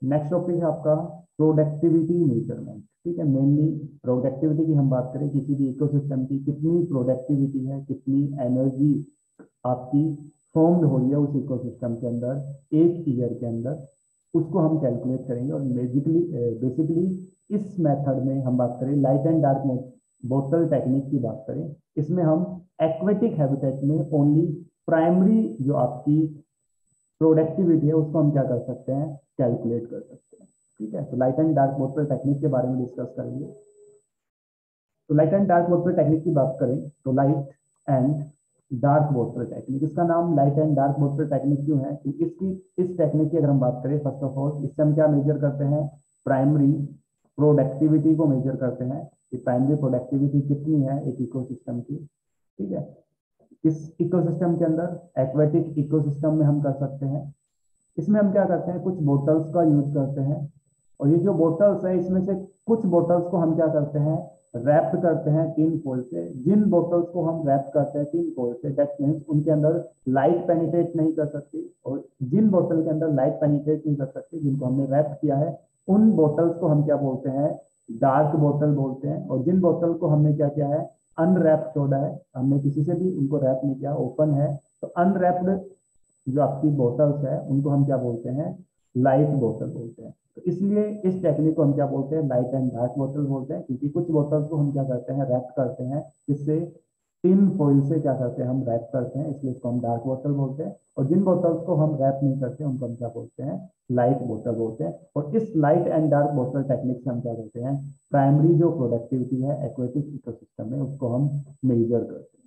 Next topic है आपका productivity measurement. ठीक है, मेनली प्रोडक्टिविटी की हम बात करें, किसी भी इकोसिस्टम की कितनी प्रोडक्टिविटी है, कितनी एनर्जी आपकी फॉर्म्ड हो रही है उस इकोसिस्टम के अंदर एक ईयर के अंदर, उसको हम कैलकुलेट करेंगे। और बेसिकली इस मेथड में हम बात करें light and dark bottle technique की बात करें, इसमें हम एक्वेटिक हैबिटेट में ओनली प्राइमरी जो आपकी प्रोडक्टिविटी है उसको हम क्या कर सकते हैं, कैलकुलेट कर सकते हैं। ठीक है, तो light and dark bottle technique के बारे में डिस्कस करेंगे। तो light and dark bottle technique की बात करें तो light and dark bottle technique, इसका नाम light and dark bottle technique क्यों है? क्योंकि इस टेक्निक की अगर हम बात करें, फर्स्ट ऑफ ऑल इससे हम क्या मेजर करते हैं, प्राइमरी प्रोडक्टिविटी को मेजर करते हैं कि प्राइमरी प्रोडक्टिविटी कितनी है एक इकोसिस्टम की। ठीक है, इस इकोसिस्टम के अंदर एक्वेटिक इकोसिस्टम में हम कर सकते हैं। इसमें हम क्या करते हैं, कुछ बोतल्स का यूज करते हैं, और ये जो बोतल्स है इसमें से कुछ बोतल्स को हम क्या करते हैं, रैप करते हैं तीन फोल्ड से। जिन बोतल्स को हम रैप करते हैं तीन फोल्ड से, दैट मीन्स उनके अंदर लाइट पेनिट्रेट नहीं कर सकती, और जिन बोतल के अंदर लाइट पेनिट्रेट नहीं कर सकती, जिनको हमने रैप किया है, उन बोतल्स को हम क्या बोलते हैं, डार्क बोतल बोलते हैं। और जिन बोतल को हमने क्या किया है, अनरैप छोड़ा है, हमने किसी से भी उनको रैप नहीं किया, ओपन है, तो अनरैप्ड जो आपकी बोतल्स है उनको हम क्या बोलते हैं, लाइट बोतल बोलते हैं। तो इसलिए इस टेक्निक को हम क्या बोलते हैं, लाइट एंड डार्क बोतल बोलते हैं, क्योंकि कुछ बोतल्स को हम क्या करते हैं, रैप करते हैं, जिससे टिन फॉइल से क्या करते हैं, हम रैप करते हैं, इसलिए इसको हम डार्क बोतल बोलते हैं। और जिन बोतल्स को हम रैप नहीं करते उनको हम क्या बोलते हैं, लाइट बोतल बोलते हैं। और इस light and dark bottle technique से हम क्या करते हैं, प्राइमरी जो प्रोडक्टिविटी है एक्वेटिक इकोसिस्टम में उसको हम मेजर करते हैं।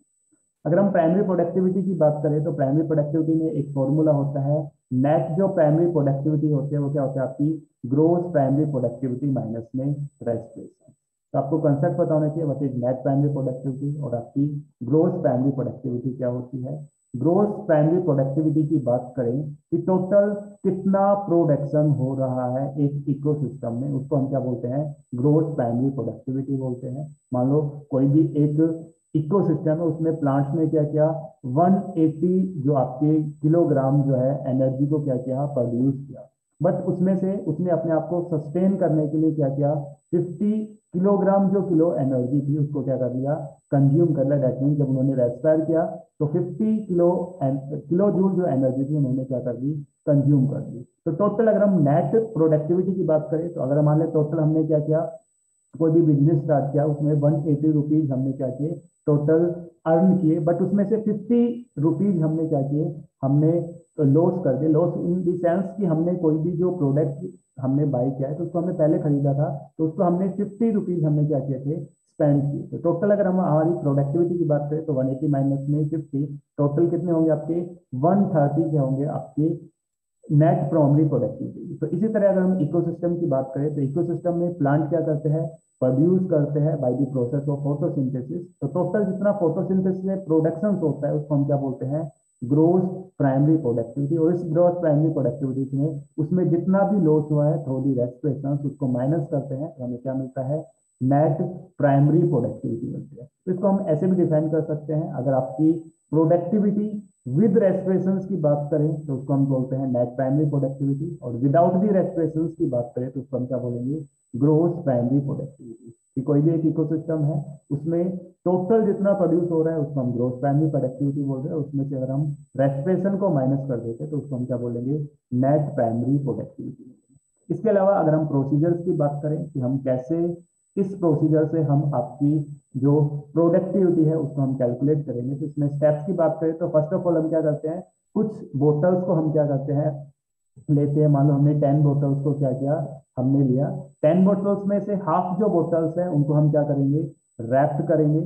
अगर हम प्राइमरी प्रोडक्टिविटी की बात करें तो प्राइमरी प्रोडक्टिविटी में एक फॉर्मूला होता है, नेट जो प्राइमरी प्रोडक्टिविटी होती है वो क्या होता है, आपकी ग्रोस प्राइमरी प्रोडक्टिविटी माइनस में रेस्ट रेशियो। तो आपको कंसेप्ट पता होना चाहिए what is net primary productivity और आपकी ग्रोस प्राइमरी प्रोडक्टिविटी क्या होती है। ग्रोस प्राइमरी प्रोडक्टिविटी की बात करें कि टोटल कितना प्रोडक्शन हो रहा है एक इकोसिस्टम में, उसको हम क्या बोलते हैं, ग्रोस प्राइमरी प्रोडक्टिविटी बोलते हैं। मान लो कोई भी एक इकोसिस्टम है, उसमें प्लांट्स ने क्या किया, 180 जो आपके किलोग्राम जो है एनर्जी को क्या किया, प्रोड्यूस किया, बट उसमें से उसने अपने आप को सस्टेन करने के लिए क्या किया, 50 किलोग्राम जो किलो एनर्जी थी उसको क्या कर लिया, कंज्यूम कर लिया। दैट मीन जब उन्होंने रेस्पायर किया तो 50 किलो जूल जो एनर्जी थी उन्होंने क्या कर दी, कंज्यूम कर दी। तो टोटल अगर हम नेट प्रोडक्टिविटी की बात करें तो अगर मान लें टोटल हमने क्या किया, कोई भी बिजनेस स्टार्ट किया, उसमें 180 रुपीज हमने क्या किए, टोटल अर्न किए, बट उसमें से 50 रुपीज हमने क्या किए, हमने लॉस कर दिए। लॉस इन द सेंस कि हमने कोई भी जो प्रोडक्ट हमने बाई किया है तो उसको हमने पहले खरीदा था, तो उसको हमने 50 रुपीज हमने क्या किए थे, स्पेंड किए। तो टोटल अगर हम हमारी प्रोडक्टिविटी की बात करें तो 180 माइनस में 50, टोटल कितने होंगे आपके, 130 के होंगे आपके नेट प्राइमरी प्रोडक्टिविटी। तो इसी तरह अगर हम इकोसिस्टम की बात करें तो इकोसिस्टम में प्लांट क्या करते हैं, प्रोड्यूस करते हैं by the process of photosynthesis. तो टोटल जितना फोटोसिंथेसिस में प्रोडक्शन होता है उसको हम क्या बोलते हैं, ग्रोस प्राइमरी प्रोडक्टिविटी। और इस ग्रोस प्राइमरी प्रोडक्टिविटी में उसमें जितना भी लॉस हुआ है थ्रू दी रेस्पिरेशन उसको माइनस करते हैं तो हमें क्या मिलता है, नेट प्राइमरी प्रोडक्टिविटी मिलती है। तो इसको हम ऐसे भी डिफाइन कर सकते हैं, अगर आपकी प्रोडक्टिविटी विद रेस्पिरेशंस की बात करें तो उसको हम बोलते हैं नेट प्राइमरी प्रोडक्टिविटी, और विदाउट दी रेस्पिरेशंस की बात करें तो उसको हम क्या बोलेंगे, ग्रोस प्राइमरी प्रोडक्टिविटी। कि कोई भी एक इकोसिस्टम है उसमें टोटल जितना प्रोड्यूस हो रहा है उसको हम ग्रोस प्राइमरी प्रोडक्टिविटी बोल रहे हैं, उसमें से अगर हम रेस्पिरेशन को माइनस कर देते हैं तो उसको हम क्या बोलेंगे, नेट प्राइमरी प्रोडक्टिविटी। इसके अलावा अगर हम प्रोसीजर्स की बात करें कि हम कैसे इस प्रोसीजर से हम आपकी जो प्रोडक्टिविटी है उसको हम कैलकुलेट करेंगे, तो इसमें स्टेप्स की बात करें तो फर्स्ट ऑफ ऑल हम क्या करते हैं, कुछ बोतल्स को हम क्या करते हैं, लेते हैं। मान लो हमने 10 बोतल्स को क्या किया, हमने लिया 10 बोतल्स में से हाफ जो बोतल्स है उनको हम क्या करेंगे, रैप्ड करेंगे,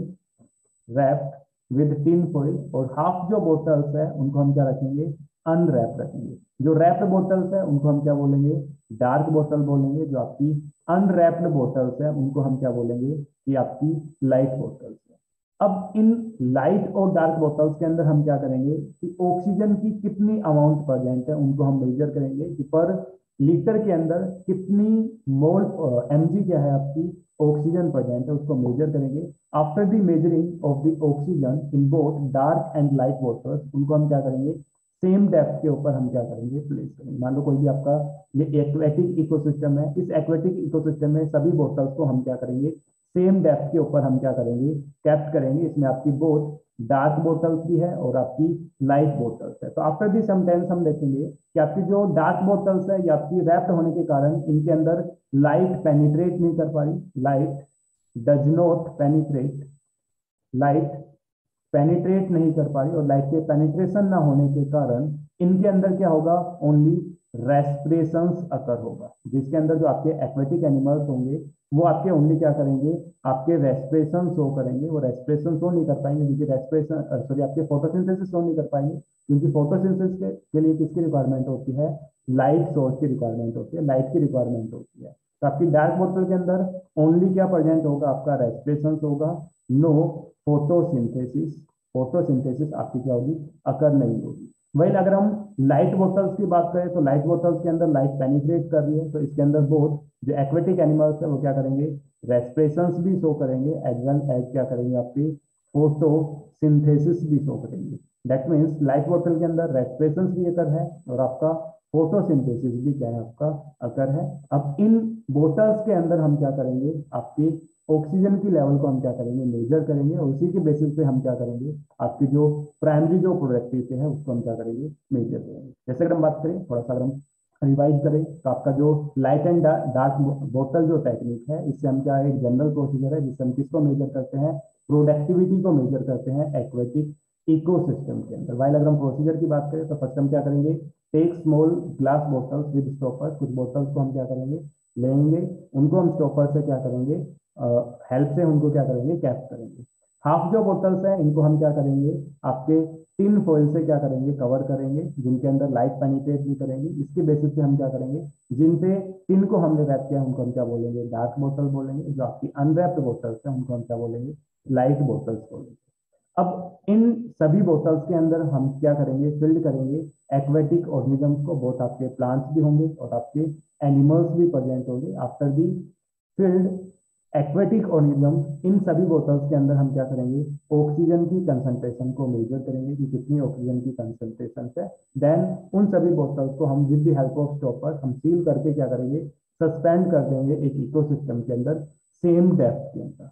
रैप्ड विद टिन फॉइल, और हाफ जो बोतल्स है उनको हम क्या रखेंगे, अनरैप रखेंगे। जो रैप्ड बोतल्स है उनको हम क्या बोलेंगे, डार्क बोतल बोलेंगे। जो आपकी अनरैप्ड बोतल्स है उनको हम क्या बोलेंगे, कि आपकी लाइट बोतल्स है। अब इन लाइट और डार्क बोतल्स के अंदर हम क्या करेंगे कि ऑक्सीजन की कितनी अमाउंट प्रेजेंट है उनको हम मेजर करेंगे, कि पर लीटर के अंदर कितनी मोल mg क्या है आपकी ऑक्सीजन प्रेजेंट है उसको मेजर करेंगे। After the measuring of the oxygen in both dark and light bottles उनको हम क्या करेंगे, सेम डेप्थ के ऊपर हम क्या करेंगे, प्लेस करेंगे। मान लो कोई भी आपका ये एक्वेटिक इकोसिस्टम है, इस एक्वेटिक इकोसिस्टम में सभी बोटल्स को हम क्या करेंगे, सेम डेप्थ के ऊपर हम क्या करेंगे, कैप्ट करेंगे। इसमें आपकी बोथ डार्क बोटल्स भी है और आपकी लाइट बोटल्स है। तो आफ्टर दी समटाइम्स हम देखेंगे कि आपकी जो डार्क बोटल्स है ये आपकी रैप्ड होने के कारण इनके अंदर लाइट पेनिट्रेट नहीं कर पा रही, light does not penetrate, light penetrate नहीं कर पा रही, और लाइट के पेनिट्रेशन ना होने के कारण इनके अंदर क्या होगा, ओनली रेस्पिरेशंस अकर होगा। जिसके अंदर जो आपके एक्वेटिक एनिमल्स होंगे वो आपके ओनली क्या करेंगे, आपके रेस्पिरेशन शो करेंगे। वो रेस्पिरेशन शो नहीं कर पाएंगे क्योंकि रेस्पिरेशन सॉरी आपके फोटोसिंथेसिस शो नहीं कर पाएंगे, क्योंकि फोटोसिंथेसिस के लिए किसकी रिक्वायरमेंट होती है, लाइट सोर्स की रिक्वायरमेंट होती है, लाइट की रिक्वायरमेंट होती है। तो आपकी डार्क बोतल के अंदर ओनली क्या प्रेजेंट होगा, आपका रेस्पिरेशन होगा, नो फोटोसिंथेसिस। फोटोसिंथेसिस आपकी क्या होगी, अकर नहीं होगी। वही अगर हम लाइट बोटल्स की बात करें तो लाइट बोटल्स के अंदर लाइट पेनिट्रेट कर रही है, तो इसके अंदर बहुत जो एक्वेटिक एनिमल्स है वो क्या करेंगे, रेस्पिरेशंस भी शो करेंगे, एज वेल एज क्या करेंगे, आपकी फोटोसिंथेसिस भी शो करेंगे। दैट मीन्स लाइट बोतल के अंदर रेस्पिरेशंस भी अकर है और आपका फोटोसिंथेसिस भी क्या है, आपका अकर है। अब इन बोटल्स के अंदर हम क्या करेंगे, आपकी ऑक्सीजन की लेवल को हम क्या करेंगे, मेजर करेंगे, और उसी के बेसिस पे हम क्या करेंगे, आपकी जो प्राइमरी जो प्रोडक्टिविटी है उसको हम क्या करेंगे, मेजर करेंगे। जैसे अगर हम बात करें, थोड़ा सा अगर हम रिवाइज करें, तो आपका जो लाइट एंड डार्क बोतल जो टेक्निक है, इससे हम क्या है, एक जनरल प्रोसीजर है जिससे हम किसको मेजर करते हैं, प्रोडक्टिविटी को मेजर करते हैं एक्वेटिक इकोसिस्टम के अंदर। वाइल अगर हम प्रोसीजर की बात करें तो फर्स्ट हम क्या करेंगे, take small glass bottles with stopper. कुछ बोटल्स को हम क्या करेंगे, लेंगे, उनको हम स्टॉपर से क्या करेंगे, हेल्प से उनको क्या करेंगे, कैप करेंगे। हाफ जो बोटल्स हैं इनको हम क्या करेंगे, आपके टिन फॉइल से क्या करेंगे, कवर करेंगे, जिनके अंदर लाइट पेनिट्रेट भी करेंगे। इसके बेसिस पे हम क्या करेंगे, जिन पे टिन को हमने रैप किया उनको हम क्या बोलेंगे, डार्क बोतल बोलेंगे। जो आपकी अनरैप्ड बोटल्स हैं उनको हम क्या बोलेंगे, लाइट बोटल्स बोलेंगे। अब इन सभी बोतल्स के अंदर हम क्या करेंगे, फिल्ड करेंगे एक्वेटिक ऑर्गेनिजम्स को। बहुत आपके प्लांट्स भी होंगे और आपके एनिमल्स भी प्रेजेंट होंगे। After the filled aquatic organism, इन सभी बोतल्स के अंदर हम क्या करेंगे, ऑक्सीजन की कंसंट्रेशन को मेजर करेंगे कि कितनी ऑक्सीजन की कंसंट्रेशन है। देन उन सभी बोतल्स को हम with the help of stopper हम सील करके क्या करेंगे, सस्पेंड कर देंगे एक इकोसिस्टम के अंदर सेम डेप्थ के अंदर।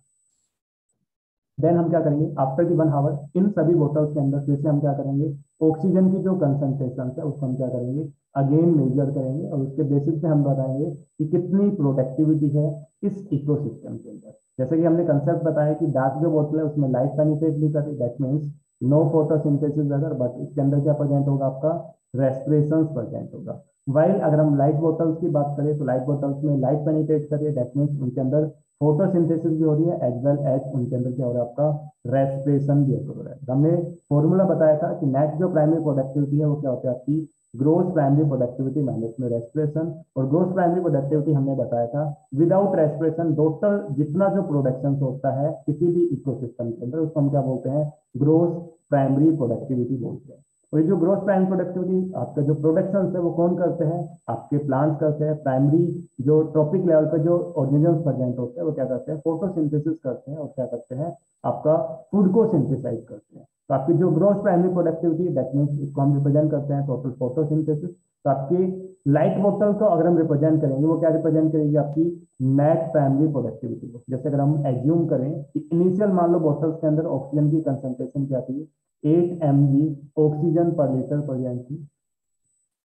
देन हम क्या करेंगे, आफ्टर दी 1 आवर इन सभी बोतल्स के अंदर फिर से हम क्या करेंगे, ऑक्सीजन की जो कंसंट्रेशन है उसको हम क्या करेंगे, अगेन मेजर करेंगे, और उसके बेसिस पे हम बताएंगे कि कितनी प्रोडक्टिविटी है इस इकोसिस्टम के अंदर। जैसे कि हमने कंसेप्ट बताया कि डार्क जो बोतल है उसमें लाइट पेनिट्रेट नहीं करती, दैट मीन्स नो फोटोसिंथेसिस अगर, बट इसके अंदर क्या प्रेजेंट होगा, आपका रेस्पिरेशन प्रेजेंट होगा। वाइल अगर हम लाइट बोतल्स की बात करें तो लाइट बोतल्स में लाइट पेनिट्रेट करिए, दैट मीन्स उनके अंदर फोटोसिंथेसिस भी हो रही है, एज वेल एज उनके अंदर क्या हो रहा है, आपका रेस्पिरेशन भी हो रहा है। हमने फॉर्मूला बताया था कि नेट जो प्राइमरी प्रोडक्टिविटी है वो क्या होती है, आपकी ग्रोस प्राइमरी प्रोडक्टिविटी माइनस में रेस्पिरेशन। और ग्रोस प्राइमरी प्रोडक्टिविटी हमने बताया था विदाउट रेस्पिरेशन टोटल जितना जो प्रोडक्शन होता है किसी भी इकोसिस्टम के अंदर उसको हम क्या बोलते हैं, ग्रोस प्राइमरी प्रोडक्टिविटी बोलते हैं। और ये जो ग्रोस प्राइमरी प्रोडक्टिविटी आपका जो प्रोडक्शन है वो कौन करते हैं, आपके प्लांट्स करते हैं। प्राइमरी जो ट्रॉपिक लेवल पे जो ऑर्गेनिजम्स प्रेजेंट होते हैं वो क्या करते हैं, फोटोसिंथेसिस करते हैं और क्या करते हैं, आपका फूड को सिंथेसाइज करते हैं। तो आपकी जो gross primary productivity, that means इसको हम रिप्रेजेंट करते हैं टोटल फोटोसिंथेसिस। तो आपकी लाइट बोतल को अगर हम रिप्रेजेंट करेंगे वो क्या रिप्रेजेंट करेगी, आपकी नेट प्राइमरी प्रोडक्टिविटी को। जैसे अगर हम एज्यूम करें कि इनिशियल मान लो बोतल्स के अंदर ऑक्सीजन की कंसंट्रेशन क्या थी, 8 mg ऑक्सीजन पर लीटर प्रेजेंट थी।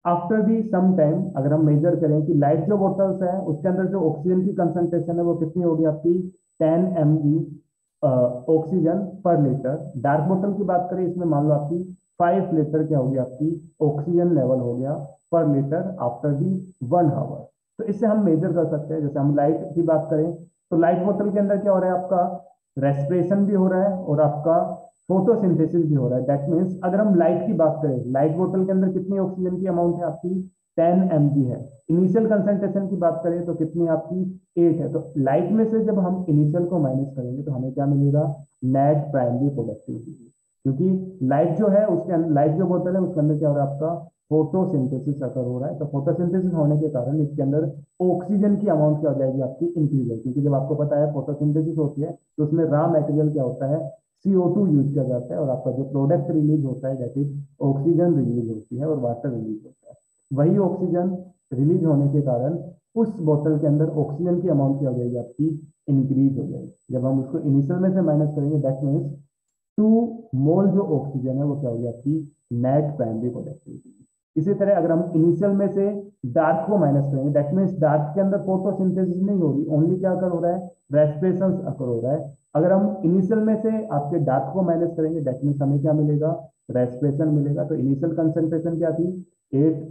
आफ्टर दी सम टाइम अगर हम मेजर करें कि लाइट जो बोतल्स है उसके अंदर जो ऑक्सीजन की कंसंट्रेशन है वो कितनी होगी, आपकी 10 mg ऑक्सीजन पर लीटर। डार्क बोतल की बात करें इसमें मान लो आपकी 5 लीटर क्या होगी, आपकी ऑक्सीजन लेवल हो गया पर लीटर आफ्टर दी 1 आवर। तो इससे हम मेजर कर सकते हैं। जैसे हम लाइट की बात करें तो लाइट बोतल के अंदर क्या हो रहा है, आपका रेस्पिरेशन भी हो रहा है और आपका फोटोसिंथेसिस भी हो रहा है। दैट मीन्स अगर हम लाइट की बात करें, लाइट बोतल के अंदर कितनी ऑक्सीजन की अमाउंट है, आपकी 10 mg है। इनिशियल कंसंट्रेशन की बात करें तो कितनी आपकी 8 है। तो लाइट में से जब हम इनिशियल को माइनस करेंगे तो हमें क्या मिलेगा, नेट प्राइमरी प्रोडक्टिविटी। क्योंकि लाइट जो है उसके अंदर, लाइट जो बोतल है उसके अंदर क्या हो रहा है, आपका फोटोसिंथेसिस अकर हो रहा है। तो फोटोसिंथेसिस होने के कारण इसके अंदर ऑक्सीजन की अमाउंट क्या हो जाएगी, आपकी इंक्रीज है। क्योंकि जब आपको पता है फोटोसिंथेसिस होती है तो उसमें रॉ मटेरियल क्या होता है, CO2 यूज किया जाता है, और आपका जो प्रोडक्ट रिलीज होता है दैट इज ऑक्सीजन रिलीज होती है और वाटर रिलीज होता है। वही ऑक्सीजन रिलीज होने के कारण उस बोतल के अंदर ऑक्सीजन की अमाउंट क्या हो जाएगी आपकी, इंक्रीज हो जाएगी। जब हम उसको इनिशियल में से माइनस करेंगे दैट मीन्स 2 मोल जो ऑक्सीजन है वो क्या होगी आपकी नेट प्राइमरी प्रोडक्टिविटी। इसी तरह अगर हम इनिशियल में से डार्क को माइनस करेंगे दैट मीन्स डार्क के अंदर फोटोसिंथेसिस नहीं हो रही, ओनली क्या अकर हो रहा है, रेस्पिरेशन अकर हो रहा है। अगर हम इनिशियल में से आपके डार्क को माइनस करेंगे दैट मीन्स हमें क्या मिलेगा, रेस्पिरेशन मिलेगा। तो इनिशियल कंसेंट्रेशन क्या थी, 8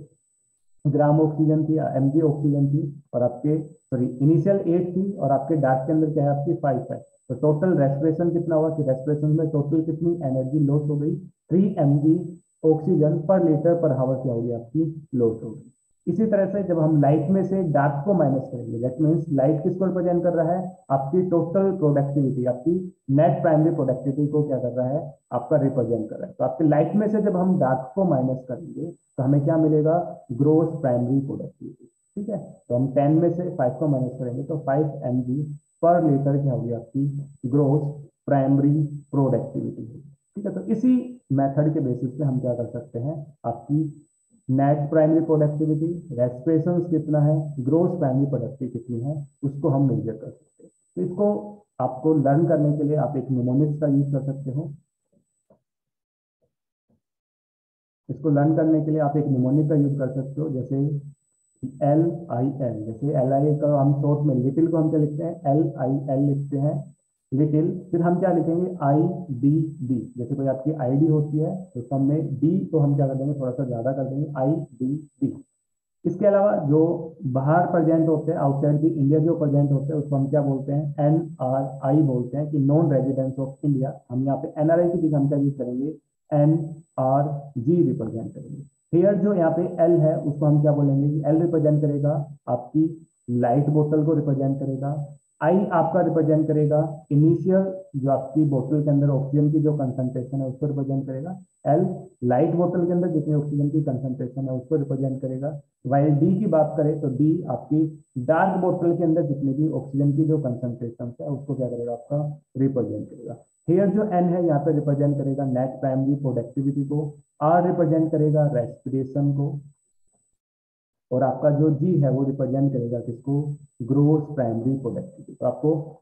ग्राम ऑक्सीजन थी, mg ऑक्सीजन थी, और आपके सॉरी इनिशियल 8 थी और आपके डार्क के अंदर क्या है आपकी 5 है। तो टोटल रेस्पिरेशन कितना हुआ कि रेस्पिरेशन में टोटल कितनी एनर्जी लॉस हो गई, 3 mg ऑक्सीजन पर लीटर पर हावर क्या होगी आपकी लॉस हो गई। इसी तरह से जब हम लाइट में से डार्क को माइनस करेंगे दैट मीन्स लाइट किसको रिप्रेजेंट कर रहा है, आपकी टोटल प्रोडक्टिविटी, आपकी नेट प्राइमरी प्रोडक्टिविटी को क्या कर रहा है, आपका रिप्रेजेंट कर रहा है। तो आपके लाइट में से जब हम डार्क को माइनस करेंगे तो हमें क्या मिलेगा, ग्रोस प्राइमरी प्रोडक्टिविटी। ठीक है, तो हम 10 में से 5 को माइनस करेंगे तो 5 mg पर लीटर क्या होगी आपकी ग्रोस प्राइमरी प्रोडक्टिविटी होगी। ठीक है, तो इसी मेथड के बेसिस पे हम क्या कर सकते हैं, आपकी नेट प्राइमरी प्रोडक्टिविटी, रेस्पिरेशन कितना है, ग्रोस प्राइमरी प्रोडक्टिविटी कितनी है, उसको हम मेजर कर सकते हैं। तो इसको आपको लर्न करने के लिए आप एक निमोनिक्स का यूज कर सकते हो। इसको लर्न करने के लिए आप एक निमोनिक का यूज कर सकते हो, जैसे LIL, जैसे LIL का हम शॉर्ट में लिटिल को हम क्या लिखते हैं, LIL लिखते हैं लिटिल। फिर हम क्या लिखेंगे, IDD, जैसे कोई आपकी ID होती है तो सब में D को हम क्या कर देंगे, थोड़ा सा ज्यादा कर देंगे, IDD। इसके अलावा जो बाहर प्रेजेंट होते हैं, आउटसाइड दी इंडिया जो प्रेजेंट होते हैं उसको हम क्या बोलते हैं, NRI बोलते हैं, कि नॉन रेजिडेंस ऑफ इंडिया। हम यहाँ पे NRI की जगह हम क्या यूज करेंगे, NRG रिप्रेजेंट करेंगे। हेयर जो यहाँ पे L है उसको हम क्या बोलेंगे, L रिप्रेजेंट करेगा आपकी लाइट बोतल को रिप्रेजेंट करेगा। आई आपका रिप्रेजेंट करेगा इनिशियल जो आपकी बोतल के अंदर ऑक्सीजन की जो कंसंट्रेशन है उसको रिप्रेजेंट करेगा। एल लाइट बोतल के अंदर जितनी ऑक्सीजन की कंसंट्रेशन है उसको रिप्रेजेंट करेगा। वाइल डी की बात करें तो डी आपकी डार्क बोतल के अंदर जितनी भी ऑक्सीजन की जो कंसंट्रेशन है उसको क्या करेगा, आपका रिप्रेजेंट करेगा। हेयर जो एन है यहाँ पे रिप्रेजेंट करेगा नेट प्राइमरी प्रोडक्टिविटी को, आर रिप्रेजेंट करेगा रेस्पिरेशन को, और आपका जो जी है वो रिप्रेजेंट करेगा किसको, ग्रोस प्राइमरी प्रोडक्टिविटी। तो आपको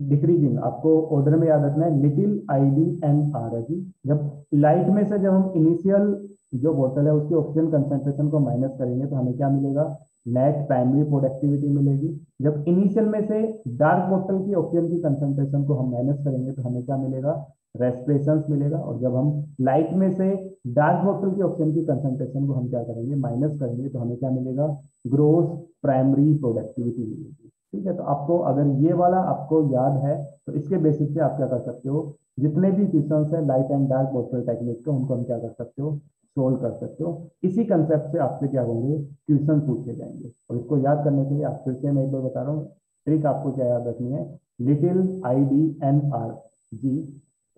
डिक्रीजिंग, आपको ऑर्डर में याद रखना है, लिटिल ID एंड RG। जब लाइट में से जब हम इनिशियल जो बोतल है उसकी ऑक्सीजन कंसेंट्रेशन को माइनस करेंगे तो हमें क्या मिलेगा, नेट प्राइमरी प्रोडक्टिविटी मिलेगी। जब इनिशियल में से डार्क बोतल की ऑक्सीजन की कंसेंट्रेशन को हम माइनस करेंगे तो हमें क्या मिलेगा, रेस्पिरेशन मिलेगा। और जब हम लाइट में से डार्क बोतल की ऑक्सीजन की कंसेंट्रेशन को हम क्या करेंगे, माइनस करेंगे तो हमें क्या मिलेगा, ग्रोस प्राइमरी प्रोडक्टिविटी मिलेगी। ठीक है, तो आपको अगर ये वाला आपको याद है तो इसके बेसिस पे आप क्या कर सकते हो, जितने भी क्वेश्चंस है light and dark bottle technique के उनको हम क्या कर सकते हो, सोल्व कर सकते हो। इसी कंसेप्ट से आपसे क्या होंगे, क्वेश्चन पूछे जाएंगे। और इसको याद करने के लिए आप फिर से मैं एक बार बता रहा हूँ, ट्रिक आपको क्या याद रखनी है, little ID and RG।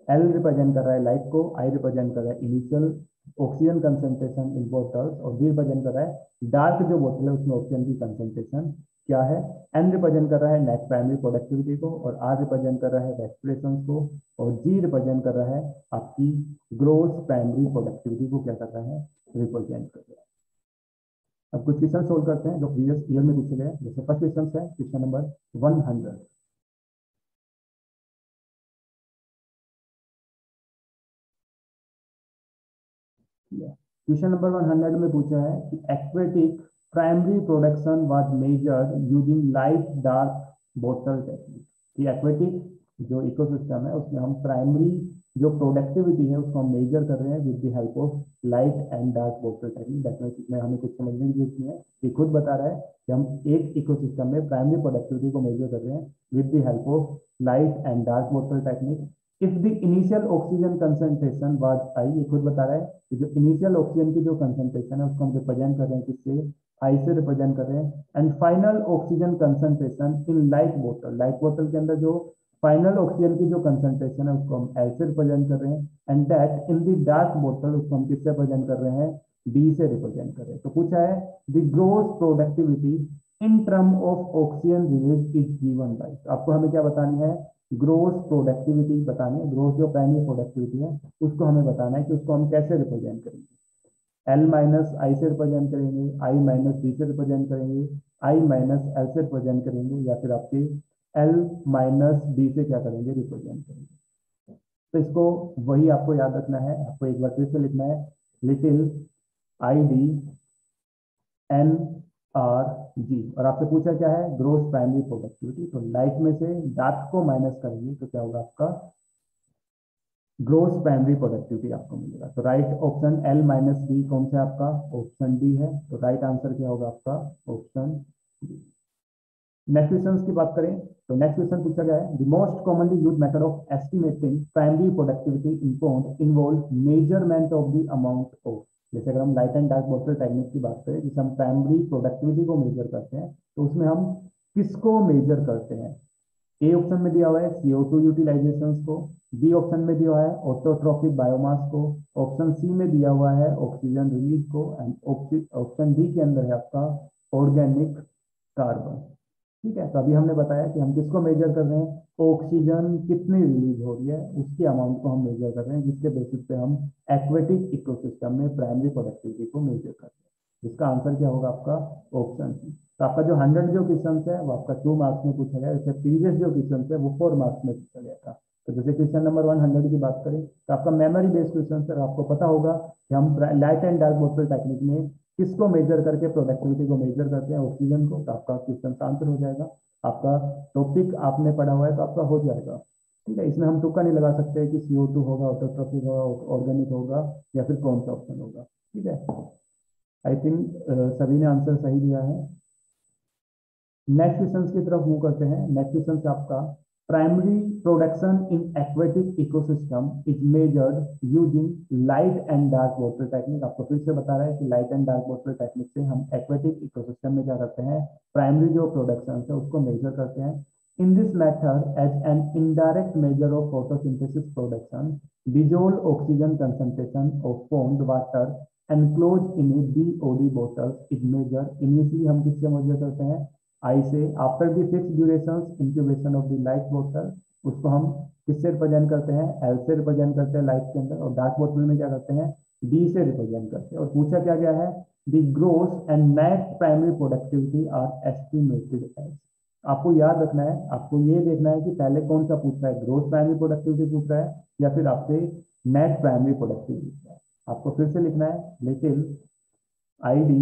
L represent कर रहा है लाइट को, आई रिप्रेजेंट कर रहा है initial oxygen concentration in bottles, और डी रिप्रेजेंट कर रहा है डार्क जो बोतल है उसमें ऑक्सीजन की कंसेंट्रेशन क्या है। एन रिप्रेजेंट कर रहा है नेट प्राइमरी प्रोडक्टिविटी को, और आर रिप्रेजेंट कर रहा है रेस्पिरेशन को, और जी रिप्रेजेंट कर रहा है आपकी ग्रोस प्राइमरी प्रोडक्टिविटी को क्या कर रहा है, रिप्रेजेंट कर रहा है। अब कुछ क्वेश्चन सोल्व करते हैं जो प्रीवियस ईयर में पूछे गए। जैसे फर्स्ट क्वेश्चन है क्वेश्चन नंबर 100। क्वेश्चन नंबर 100 में पूछा है कि aquatic primary production was measured using light dark bottle technique. कि एक्वेटिक जो इकोसिस्टम है उसमें हम प्राइमरी जो प्रोडक्टिविटी है उसको हम मेजर कर रहे हैं with the help of light and dark bottle technique. That means इसमें हमें कुछ समझने की जरूरत नहीं है, ये खुद बता रहा है कि हम एक इकोसिस्टम में प्राइमरी प्रोडक्टिविटी को मेजर कर रहे हैं with the help of light and dark bottle technique. If the initial oxygen concentration was I, ये खुद बता रहा है कि जो इनिशियल ऑक्सीजन की जो कंसंट्रेशन है उसको हम रिप्रेजेंट कर रहे हैं किससे, आई से रिप्रेजेंट कर रहे हैं। And final oxygen concentration in light बोतल, लाइट बोतल के अंदर जो फाइनल ऑक्सीजन की जो कंसंट्रेशन है उसको हम एल से रिप्रेजेंट कर रहे हैं। And that in the dark बोतल उसको हम किससे रिप्रेजेंट कर रहे हैं, डी से रिप्रेजेंट कर रहे हैं। तो पूछा है the gross productivity in term of oxygen release is given by, आपको हमें क्या बतानी है, ग्रोस प्रोडक्टिविटी बतानी है, ग्रोस जो प्राइमरी प्रोडक्टिविटी है उसको हमें बताना है कि उसको हम कैसे रिप्रेजेंट करेंगे। एल माइनस आई से रिप्रेजेंट करेंगे, आई माइनस डी से रिप्रेजेंट करेंगे, आई माइनस एल से रिप्रेजेंट करेंगे, या फिर आपके एल माइनस डी से क्या करेंगे, रिप्रेजेंट करेंगे। तो इसको वही आपको याद रखना है, आपको एक बार फिर से लिखना है, little I D N R G, और आपसे पूछा क्या है, ग्रोस प्राइमरी प्रोडक्टिविटी। तो लाइट में से डार्क को माइनस करेंगे तो क्या होगा आपका ग्रोस प्राइमरी प्रोडक्टिविटी आपको मिलेगा। तो right option L minus D कौन सा आपका, ऑप्शन डी है। तो राइट आंसर क्या होगा आपका, ऑप्शन डी। नेक्स्ट क्वेश्चन की बात करें तो नेक्स्ट क्वेश्चन पूछा गया है, the most commonly used method of estimating primary productivity involve measurement of the amount of. जैसे अगर हम light and dark bottle technique की बात करें जिसे हम प्राइमरी प्रोडक्टिविटी को मेजर करते हैं, तो उसमें हम किसको मेजर करते हैं। ए ऑप्शन में दिया हुआ है CO2 यूटिलाइजेशन को, बी ऑप्शन में दिया हुआ है ऑटोट्रॉपिक बायोमास को, ऑप्शन सी में दिया हुआ है ऑक्सीजन रिलीज को, एंड ऑप्शन डी के अंदर है आपका ऑर्गेनिक कार्बन। ठीक है, तो अभी हमने बताया कि हम किसको मेजर कर रहे हैं, ऑक्सीजन कितनी रिलीज हो रही है उसके अमाउंट को हम मेजर कर रहे हैं, जिसके बेसिस पे हम एक्वेटिक इकोसिस्टम में प्राइमरी प्रोडक्टिविटी को मेजर कर रहे हैं। इसका आंसर क्या होगा आपका, ऑप्शन सी। तो आपका जो 100 जो क्वेश्चन है वो आपका 2 मार्क्स में पूछा गया, जैसे प्रीवियस जो क्वेश्चन है वो 4 मार्क्स में पूछा गया था। तो जैसे क्वेश्चन नंबर 100 की बात करें तो आपका मेमोरी बेस्ड क्वेश्चन है, आपको पता होगा कि हम light and dark bottle technique में किसको मेजर करके प्रोडक्टिविटी को मेजर करते हैं, ऑक्सीजन को। तो आपका क्वेश्चन आंसर हो जाएगा, आपका टॉपिक आपने पढ़ा हुआ है तो आपका हो जाएगा। ठीक है, इसमें हम तुक्का नहीं लगा सकते कि CO2 होगा, ऑटोट्रॉपिक होगा, ऑर्गेनिक होगा, या फिर कौन सा ऑप्शन होगा। ठीक है, आई थिंक सभी ने आंसर सही दिया है। नेक्स्ट क्वेश्चन की तरफ मूव करते हैं। नेक्स्ट क्वेश्चन से आपका primary production in aquatic ecosystem is measured using light and dark water technique. आपको फिर से बता रहा है कि light and dark water technique से हम एक्वेटिक इकोसिस्टम में क्या करते हैं, प्राइमरी जो प्रोडक्शन है उसको मेजर करते हैं। In this method as an indirect measure of photosynthesis production, dissolved oxygen concentration of pond water enclosed in a BOD bottle is measured। Initially हम किससे मेजर करते हैं, आई से। After the fix duration incubation of the light bottle, उसको हम किससे represent करते हैं, एल से रिप्रेजेंट करते हैं लाइट के अंदर, और डार्क बॉटल में क्या करते हैं, डी से रिप्रेजेंट करते हैं। और पूछा क्या गया है, the gross and net primary productivity are estimated as. आपको याद रखना है, आपको ये देखना है कि पहले कौन सा पूछ रहा है, ग्रोस प्राइमरी प्रोडक्टिविटी पूछ रहा है या फिर आपसे नेट प्राइमरी प्रोडक्टिविटी पूछ रहा है। आपको फिर से लिखना है, little I D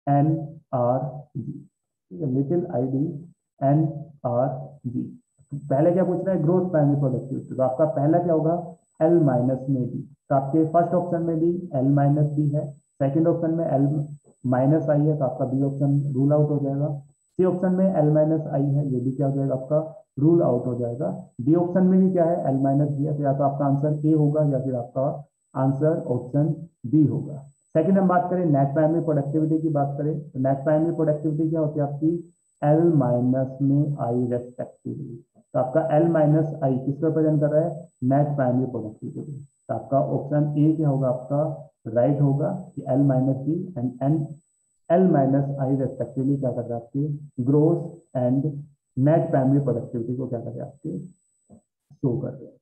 N R G, little I D N R G. पहले क्या पूछ रहा है, ग्रोथ प्राइमरी प्रोडक्टिविटी। तो आपका पहला क्या होगा, एल माइनस में डी। तो आपके फर्स्ट ऑप्शन में भी एल माइनस डी है, सेकंड ऑप्शन में एल माइनस आई है, तो आपका बी ऑप्शन रूल आउट हो जाएगा। सी ऑप्शन में एल माइनस आई है, ये भी क्या हो जाएगा आपका रूल आउट हो जाएगा। डी ऑप्शन में भी क्या है, एल माइनस डी है, तो या तो आपका आंसर ए होगा या फिर आपका आंसर ऑप्शन बी होगा। सेकंड हम बात करें नेट प्राइमरी प्रोडक्टिविटी की बात करें तो नेट प्राइमरी प्रोडक्टिविटी क्या होती है आपकी, एल माइनस में आई रेस्पेक्टिवली। तो आपका एल माइनस आई किसको रिप्रेजेंट कर रहा है, नेट प्राइमरी प्रोडक्टिविटी। तो आपका ऑप्शन ए क्या होगा आपका राइट होगा कि L minus D and L minus I respectively क्या कर रहा है आपके growth and net primary productivity को क्या कर रहे हैं आपके शो कर रहे हैं।